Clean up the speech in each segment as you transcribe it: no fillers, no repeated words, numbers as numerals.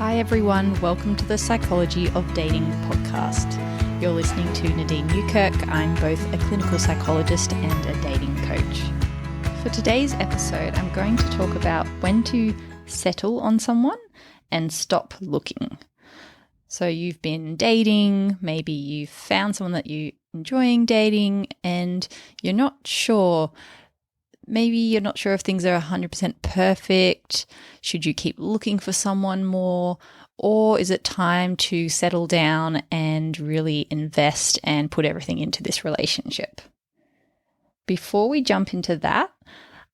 Hi everyone, welcome to the Psychology of Dating podcast. You're listening to Nadine Newkirk. I'm both a clinical psychologist and a dating coach. For today's episode, I'm going to talk about when to settle on someone and stop looking. So you've been dating, maybe you've found someone that you're enjoying dating and you're not sure. Maybe you're not sure if things are 100% perfect. Should you keep looking for someone more? Or is it time to settle down and really invest and put everything into this relationship? Before we jump into that,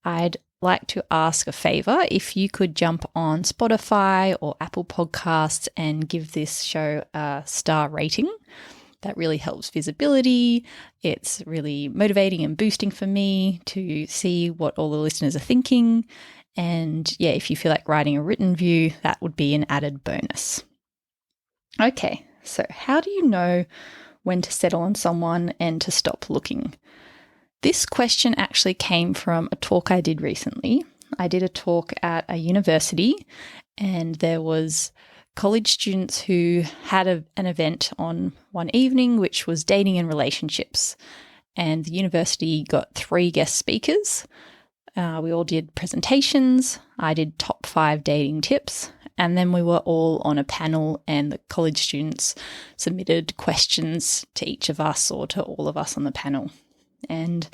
I'd like to ask a favor. If you could jump on Spotify or Apple Podcasts and give this show a star rating. That really helps visibility. It's really motivating and boosting for me to see what all the listeners are thinking. And yeah, if you feel like writing a written review, that would be an added bonus. Okay, so how do you know when to settle on someone and to stop looking? This question actually came from a talk I did recently. I did a talk at a university and there was college students who had an event on one evening, which was dating and relationships. And the university got 3 guest speakers. We all did presentations. I did top 5 dating tips. And then we were all on a panel and the college students submitted questions to each of us or to all of us on the panel. And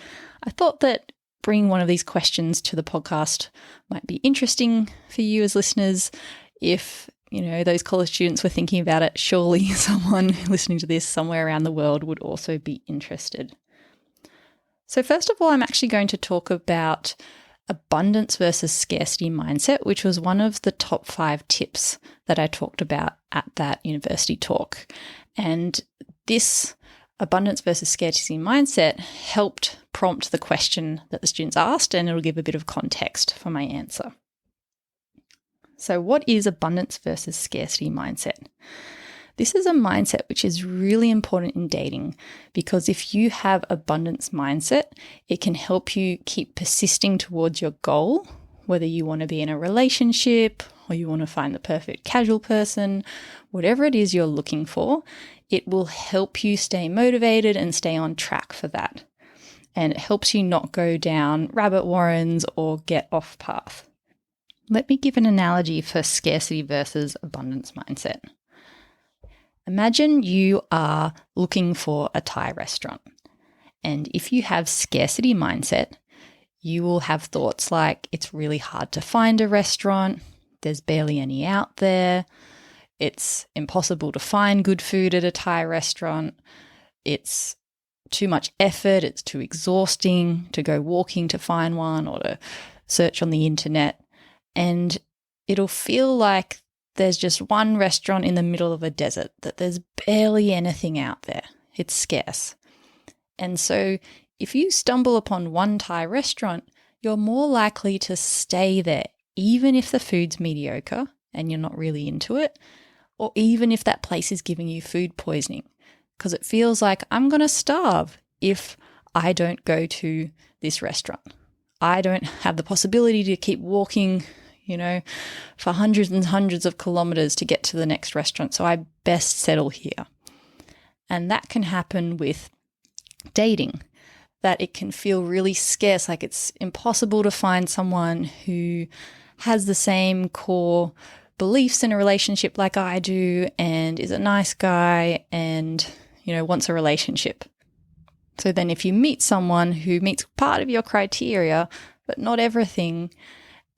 I thought that bringing one of these questions to the podcast might be interesting for you as listeners. If those college students were thinking about it, surely someone listening to this somewhere around the world would also be interested. So first of all, I'm actually going to talk about abundance versus scarcity mindset, which was one of the top 5 tips that I talked about at that university talk. And this abundance versus scarcity mindset helped prompt the question that the students asked, and it'll give a bit of context for my answer. So what is abundance versus scarcity mindset? This is a mindset which is really important in dating because if you have abundance mindset, it can help you keep persisting towards your goal, whether you want to be in a relationship or you want to find the perfect casual person, whatever it is you're looking for, it will help you stay motivated and stay on track for that. And it helps you not go down rabbit warrens or get off path. Let me give an analogy for scarcity versus abundance mindset. Imagine you are looking for a Thai restaurant. And if you have scarcity mindset, you will have thoughts like it's really hard to find a restaurant, there's barely any out there, it's impossible to find good food at a Thai restaurant, it's too much effort, it's too exhausting to go walking to find one or to search on the internet. And it'll feel like there's just one restaurant in the middle of a desert, that there's barely anything out there. It's scarce. And so if you stumble upon one Thai restaurant, you're more likely to stay there, even if the food's mediocre and you're not really into it, or even if that place is giving you food poisoning, because it feels like I'm going to starve if I don't go to this restaurant. I don't have the possibility to keep walking, for hundreds and hundreds of kilometers to get to the next restaurant. So I best settle here. And that can happen with dating, that it can feel really scarce, like it's impossible to find someone who has the same core beliefs in a relationship like I do and is a nice guy and, wants a relationship. So then if you meet someone who meets part of your criteria, but not everything,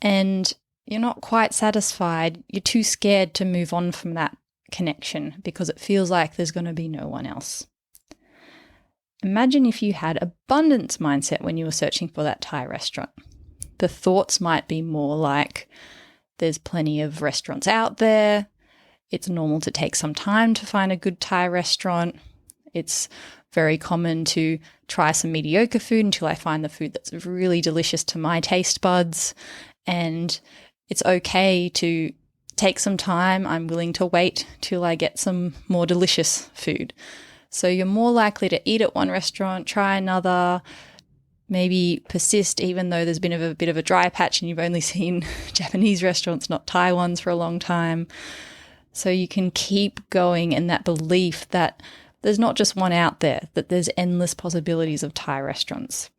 and you're not quite satisfied, you're too scared to move on from that connection because it feels like there's going to be no one else. Imagine if you had abundance mindset when you were searching for that Thai restaurant. The thoughts might be more like, there's plenty of restaurants out there. It's normal to take some time to find a good Thai restaurant. It's very common to try some mediocre food until I find the food that's really delicious to my taste buds. And it's okay to take some time. I'm willing to wait till I get some more delicious food. So you're more likely to eat at one restaurant, try another, maybe persist even though there's been a bit of a dry patch and you've only seen Japanese restaurants, not Thai ones, for a long time. So you can keep going in that belief that there's not just one out there, that there's endless possibilities of Thai restaurants.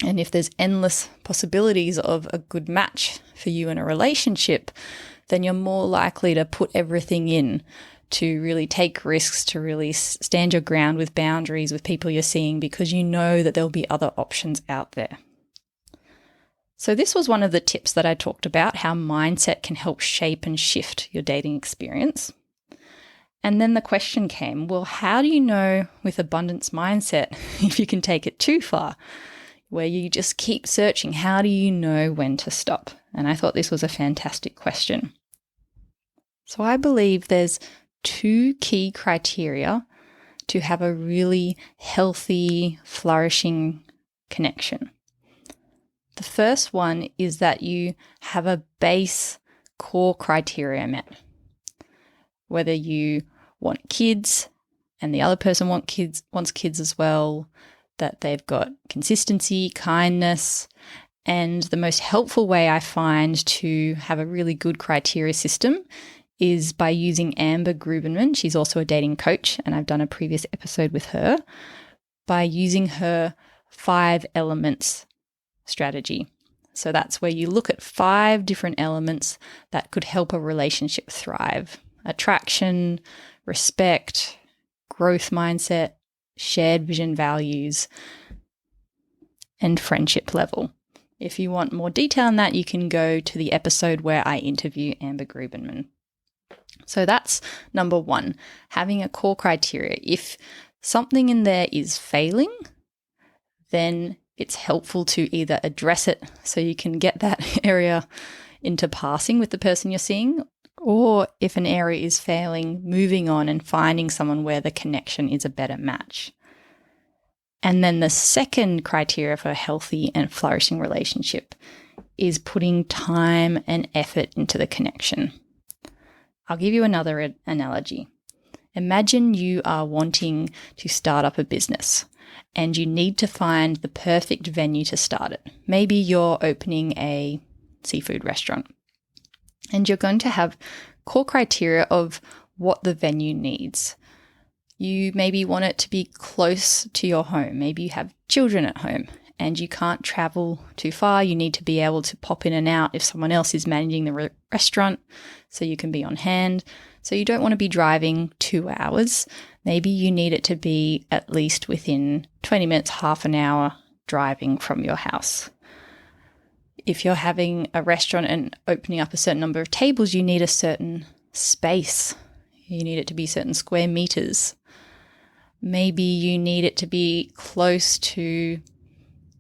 And if there's endless possibilities of a good match for you in a relationship, then you're more likely to put everything in, to really take risks, to really stand your ground with boundaries with people you're seeing, because you know that there'll be other options out there. So this was one of the tips that I talked about, how mindset can help shape and shift your dating experience. And then the question came, well, how do you know with abundance mindset if you can take it too far, where you just keep searching? How do you know when to stop? And I thought this was a fantastic question. So I believe there's 2 key criteria to have a really healthy, flourishing connection. The first one is that you have a base core criteria met. Whether you want kids and the other person wants kids as well, that they've got consistency, kindness, and the most helpful way I find to have a really good criteria system is by using Amber Grubenman. She's also a dating coach, and I've done a previous episode with her, by using her 5 elements strategy. So that's where you look at 5 different elements that could help a relationship thrive: attraction, respect, growth mindset, shared vision values, and friendship level. If you want more detail on that, you can go to the episode where I interview Amber Grubenman. So that's number 1, having a core criteria. If something in there is failing, then it's helpful to either address it so you can get that area into passing with the person you're seeing, or if an area is failing, moving on and finding someone where the connection is a better match. And then the second criteria for a healthy and flourishing relationship is putting time and effort into the connection. I'll give you another analogy. Imagine you are wanting to start up a business and you need to find the perfect venue to start it. Maybe you're opening a seafood restaurant and you're going to have core criteria of what the venue needs. You maybe want it to be close to your home. Maybe you have children at home and you can't travel too far. You need to be able to pop in and out if someone else is managing the restaurant so you can be on hand. So you don't want to be driving 2 hours. Maybe you need it to be at least within 20 minutes, half an hour driving from your house. If you're having a restaurant and opening up a certain number of tables, you need a certain space. You need it to be certain square meters. Maybe you need it to be close to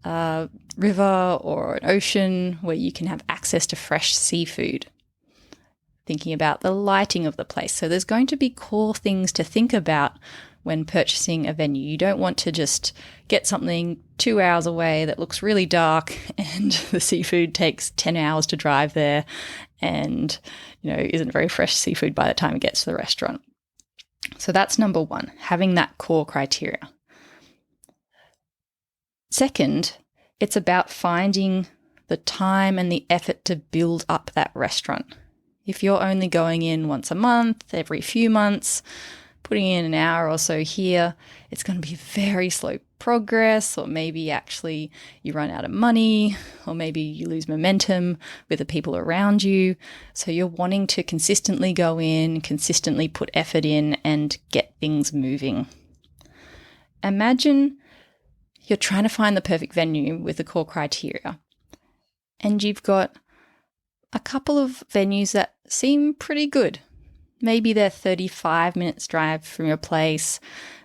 a river or an ocean where you can have access to fresh seafood. Thinking about the lighting of the place. So there's going to be core things to think about when purchasing a venue. You don't want to just get something 2 hours away that looks really dark and the seafood takes 10 hours to drive there and, isn't very fresh seafood by the time it gets to the restaurant. So that's number 1, having that core criteria. Second, it's about finding the time and the effort to build up that restaurant. If you're only going in once a month, every few months, putting in an hour or so here, it's going to be very slow progress, or maybe actually you run out of money, or maybe you lose momentum with the people around you. So you're wanting to consistently go in, consistently put effort in and get things moving. Imagine you're trying to find the perfect venue with the core criteria, and you've got a couple of venues that seem pretty good. Maybe they're 35 minutes drive from your place.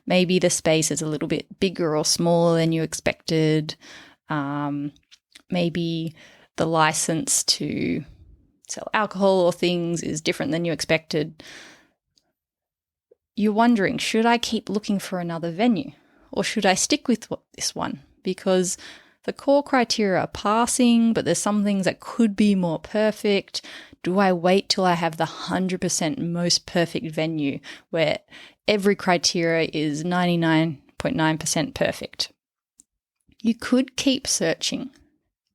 Maybe the space is a little bit bigger or smaller than you expected. Maybe the license to sell alcohol or things is different than you expected. You're wondering, should I keep looking for another venue or should I stick with this one? Because the core criteria are passing, but there's some things that could be more perfect. Do I wait till I have the 100% most perfect venue where every criteria is 99.9% perfect? You could keep searching,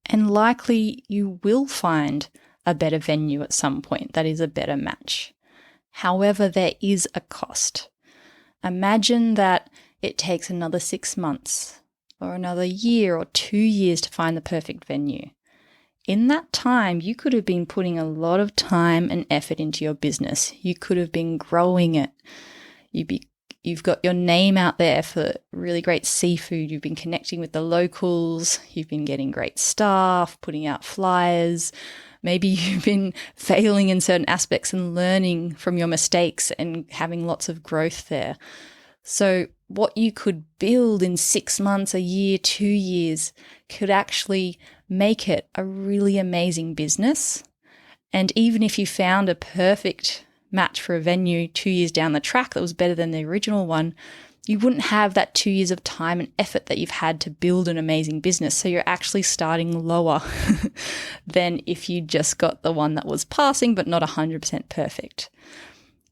and likely you will find a better venue at some point that is a better match. However, there is a cost. Imagine that it takes another 6 months or another year or 2 years to find the perfect venue. In that time, you could have been putting a lot of time and effort into your business. You could have been growing it. You've got your name out there for really great seafood. You've been connecting with the locals. You've been getting great staff, putting out flyers. Maybe you've been failing in certain aspects and learning from your mistakes and having lots of growth there. So what you could build in 6 months, a year, 2 years could actually make it a really amazing business. And even if you found a perfect match for a venue 2 years down the track that was better than the original one, you wouldn't have that 2 years of time and effort that you've had to build an amazing business. So you're actually starting lower than if you just got the one that was passing but not 100% perfect.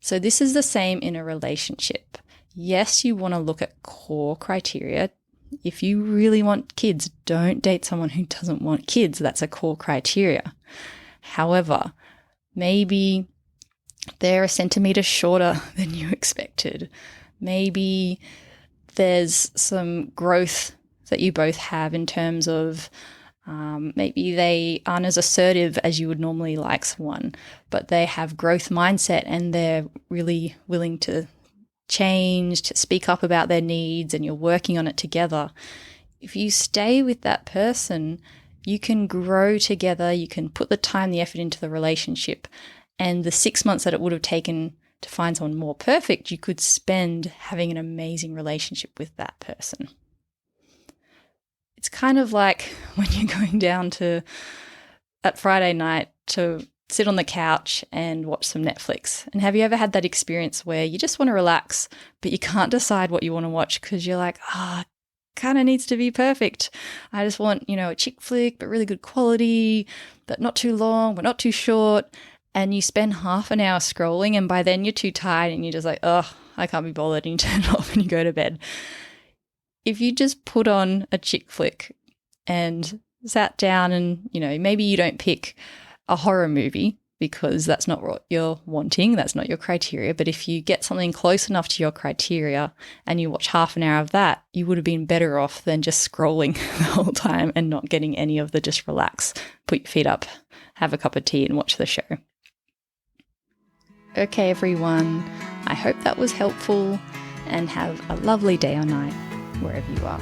So this is the same in a relationship. Yes, you want to look at core criteria. If you really want kids, don't date someone who doesn't want kids. That's a core criteria. However, maybe they're a centimetre shorter than you expected. Maybe there's some growth that you both have in terms of maybe they aren't as assertive as you would normally like someone, but they have growth mindset and they're really willing to change, to speak up about their needs, and you're working on it together. If you stay with that person, you can grow together, you can put the time, the effort into the relationship, and the 6 months that it would have taken to find someone more perfect, you could spend having an amazing relationship with that person. It's kind of like when you're going down to that Friday night to sit on the couch and watch some Netflix. And have you ever had that experience where you just want to relax, but you can't decide what you want to watch because you're like, kind of needs to be perfect. I just want, a chick flick, but really good quality, but not too long, but not too short. And you spend half an hour scrolling, and by then you're too tired and you're just like, I can't be bothered, and you turn it off and you go to bed. If you just put on a chick flick and sat down and, maybe you don't pick a horror movie because that's not what you're wanting, that's not your criteria, but if you get something close enough to your criteria and you watch half an hour of that, you would have been better off than just scrolling the whole time and not getting any of the just relax, put your feet up, have a cup of tea and watch the show. Okay, everyone, I hope that was helpful, and have a lovely day or night wherever you are.